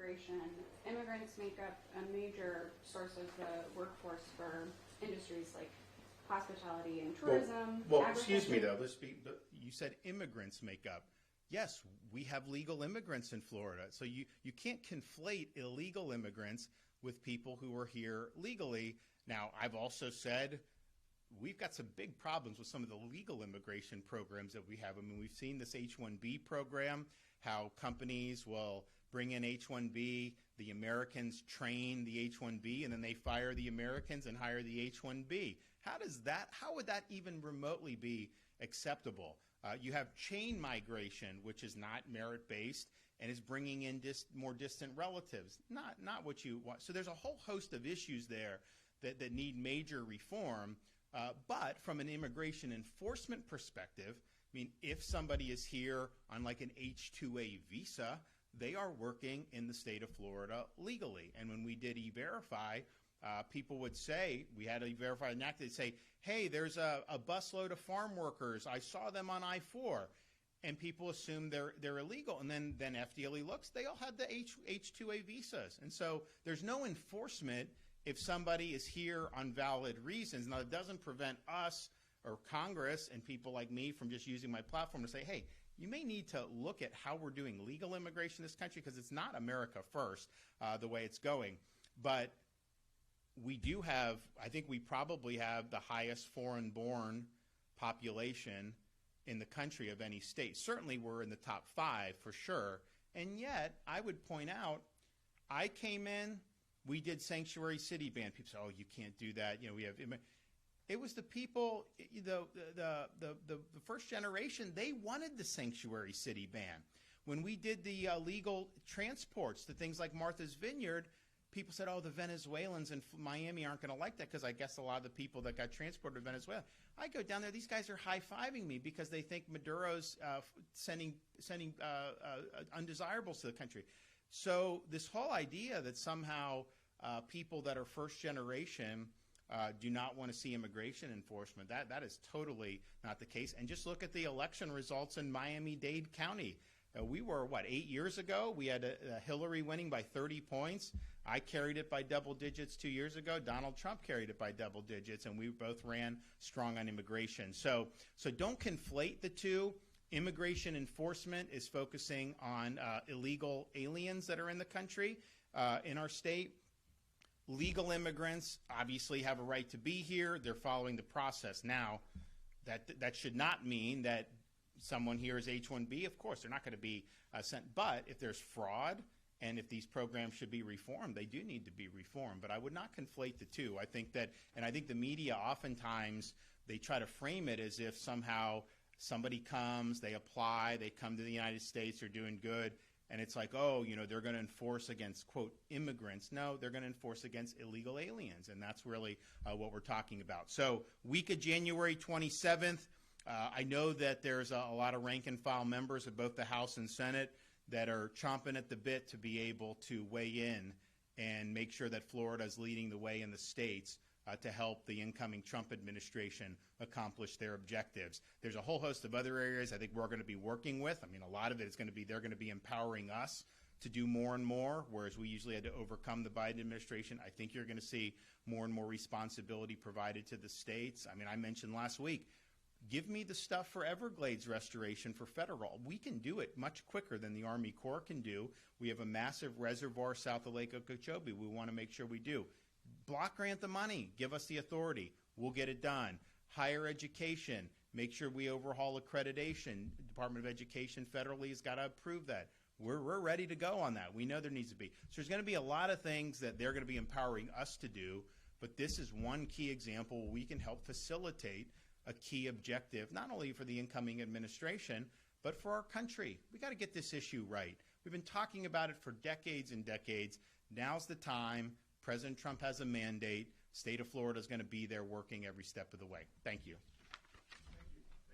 immigration, immigrants make up a major source of the workforce for industries like hospitality and tourism. Well, excuse me though. You said immigrants make up. Yes, we have legal immigrants in Florida. So you can't conflate illegal immigrants with people who are here legally. Now, I've also said we've got some big problems with some of the legal immigration programs that we have. I mean, we've seen this H-1B program, how companies will bring in H-1B, the Americans train the H-1B, and then they fire the Americans and hire the H-1B. How would that even remotely be acceptable? You have chain migration, which is not merit-based and is bringing in more distant relatives. Not what you want. So there's a whole host of issues there that need major reform. But from an immigration enforcement perspective, I mean, if somebody is here on like an H-2A visa, they are working in the state of Florida legally. And when we did E-Verify, people would say, we had E-Verify an act, they'd say, hey, there's a busload of farm workers. I saw them on I-4. And people assume they're illegal. And then FDLE looks, they all had the H-2A visas. And so there's no enforcement if somebody is here on valid reasons. Now, it doesn't prevent us or Congress and people like me from just using my platform to say, hey, you may need to look at how we're doing legal immigration in this country, because it's not America first the way it's going. But we do have, I think we probably have the highest foreign-born population in the country of any state. Certainly we're in the top 5 for sure. And yet, I would point out, I came in, we did sanctuary city ban. People say, oh, you can't do that. You know, we have. It was the people, the first generation, they wanted the sanctuary city ban. When we did the legal transports to things like Martha's Vineyard, people said, oh, the Venezuelans in Miami aren't going to like that, because I guess a lot of the people that got transported to Venezuela. I go down there, these guys are high-fiving me because they think Maduro's sending undesirables to the country. So this whole idea that somehow people that are first generation do not want to see immigration enforcement, that is totally not the case. And just look at the election results in Miami-Dade County. We were, 8 years ago? We had Hillary winning by 30 points. I carried it by double digits 2 years ago. Donald Trump carried it by double digits, and we both ran strong on immigration. So don't conflate the two. Immigration enforcement is focusing on illegal aliens that are in the country, in our state. Legal immigrants obviously have a right to be here. They're following the process. Now, that should not mean that someone here is H-1B. Of course, they're not going to be sent. But if there's fraud and if these programs should be reformed, they do need to be reformed. But I would not conflate the two. I think that, and I think the media oftentimes, they try to frame it as if somehow somebody comes, they apply, they come to the United States, they're doing good, and it's like, oh, you know, they're going to enforce against, quote, immigrants. No, they're going to enforce against illegal aliens, and that's really what we're talking about. So week of January 27th, I know that there's a lot of rank and file members of both the House and Senate that are chomping at the bit to be able to weigh in and make sure that Florida is leading the way in the states to help the incoming Trump administration accomplish their objectives. There's a whole host of other areas I think we're going to be working with. I mean, a lot of it is going to be, they're going to be empowering us to do more and more, whereas we usually had to overcome the Biden administration. I think you're going to see more and more responsibility provided to the states. I mean, I mentioned last week, give me the stuff for Everglades restoration for federal. We can do it much quicker than the Army Corps can do. We have a massive reservoir south of Lake Okeechobee. We want to make sure we do. Block grant the money. Give us the authority. We'll get it done. Higher education. Make sure we overhaul accreditation. Department of Education federally has got to approve that. We're ready to go on that. We know there needs to be. So there's going to be a lot of things that they're going to be empowering us to do, but this is one key example where we can help facilitate a key objective, not only for the incoming administration, but for our country. We got to get this issue right. We've been talking about it for decades and decades. Now's the time. President Trump has a mandate. State of Florida is going to be there working every step of the way. Thank you.